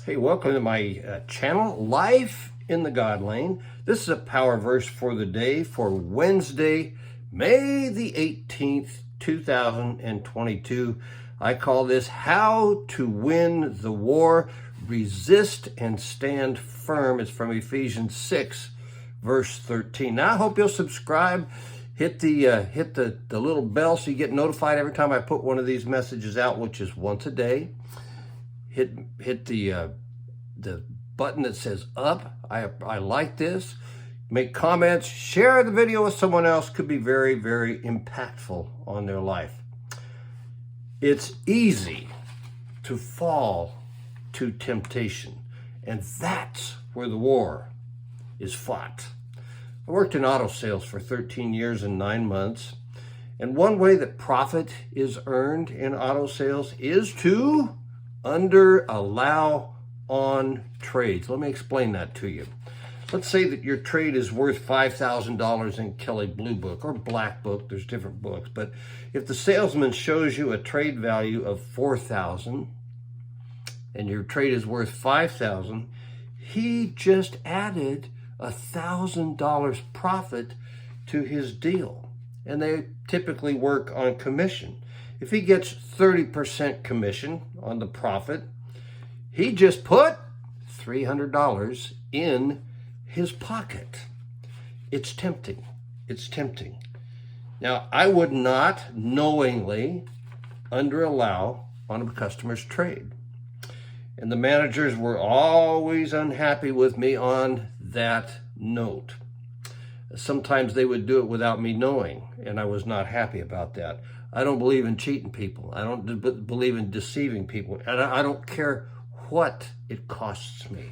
Hey, welcome to my channel, Life in the God Lane. This is a power verse for the day for Wednesday, May the 18th, 2022. I call this How to Win the War, Resist and Stand Firm. It's from Ephesians 6, verse 13. Now, I hope you'll subscribe. Hit the little bell so you get notified every time I put one of these messages out, which is once a day. Hit the button that says up. I like this. Make comments. Share the video with someone else. Could be very, very impactful on their life. It's easy to fall to temptation, and that's where the war is fought. I worked in auto sales for 13 years and 9 months, and one way that profit is earned in auto sales is to allow on trades. Let me explain that to you. Let's say that your trade is worth $5,000 in Kelley Blue Book or Black Book. There's different books. But if the salesman shows you a trade value of $4,000 and your trade is worth $5,000, he just added $1,000 profit to his deal. And they typically work on commission. If he gets 30% commission on the profit, he just put $300 in his pocket. It's tempting. It's tempting. Now, I would not knowingly underallow on a customer's trade. And the managers were always unhappy with me on that note. Sometimes they would do it without me knowing, and I was not happy about that. I don't believe in cheating people. I don't believe in deceiving people. And I don't care what it costs me.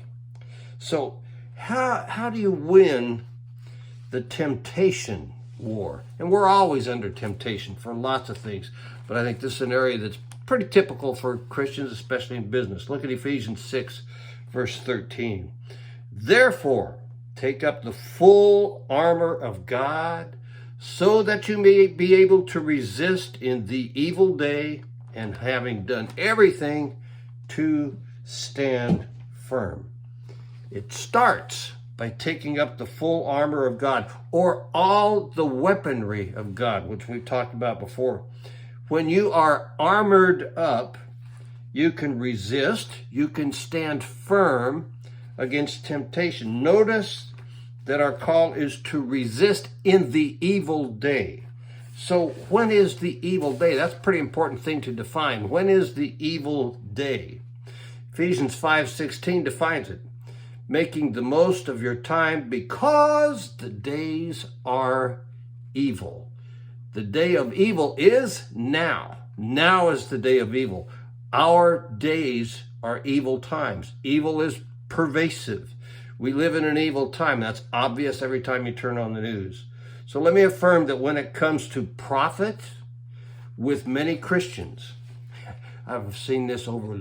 So how do you win the temptation war? And we're always under temptation for lots of things. But I think this is an area that's pretty typical for Christians, especially in business. Look at Ephesians 6, verse 13. Therefore, take up the full armor of God, so that you may be able to resist in the evil day, and having done everything, to stand firm. It starts by taking up the full armor of God, or all the weaponry of God, which we've talked about before. When you are armored up, you can resist, you can stand firm against temptation. Notice that our call is to resist in the evil day. So when is the evil day? That's a pretty important thing to define. When is the evil day? Ephesians 5:16 defines it. Making the most of your time because the days are evil. The day of evil is now. Now is the day of evil. Our days are evil times. Evil is pervasive. We live in an evil time. That's obvious every time you turn on the news. So let me affirm that when it comes to profit with many Christians, I've seen this over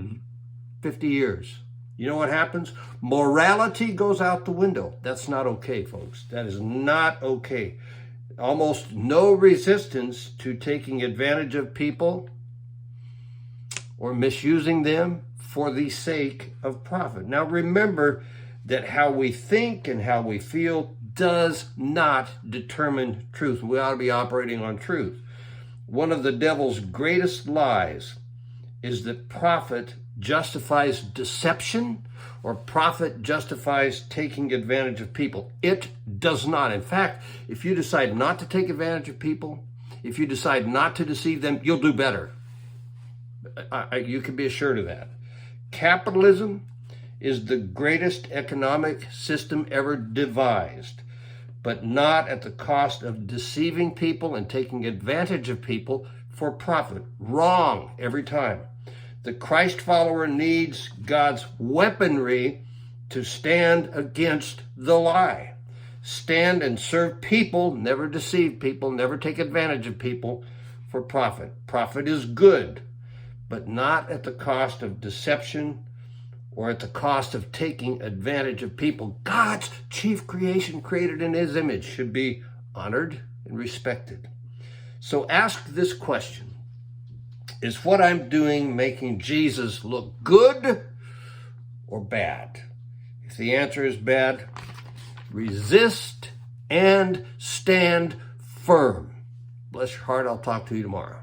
50 years. You know what happens? Morality goes out the window. That's not okay, folks. That is not okay. Almost no resistance to taking advantage of people or misusing them for the sake of profit. Now remember that how we think and how we feel does not determine truth. We ought to be operating on truth. One of the devil's greatest lies is that profit justifies deception, or profit justifies taking advantage of people. It does not. In fact, if you decide not to take advantage of people, if you decide not to deceive them, you'll do better. You can be assured of that. Capitalism is the greatest economic system ever devised, but not at the cost of deceiving people and taking advantage of people for profit. Wrong every time. The Christ follower needs God's weaponry to stand against the lie. Stand and serve people, never deceive people, never take advantage of people for profit. Profit is good, but not at the cost of deception or at the cost of taking advantage of people. God's chief creation, created in his image, should be honored and respected. So ask this question: is what I'm doing making Jesus look good or bad? If the answer is bad, resist and stand firm. Bless your heart. I'll talk to you tomorrow.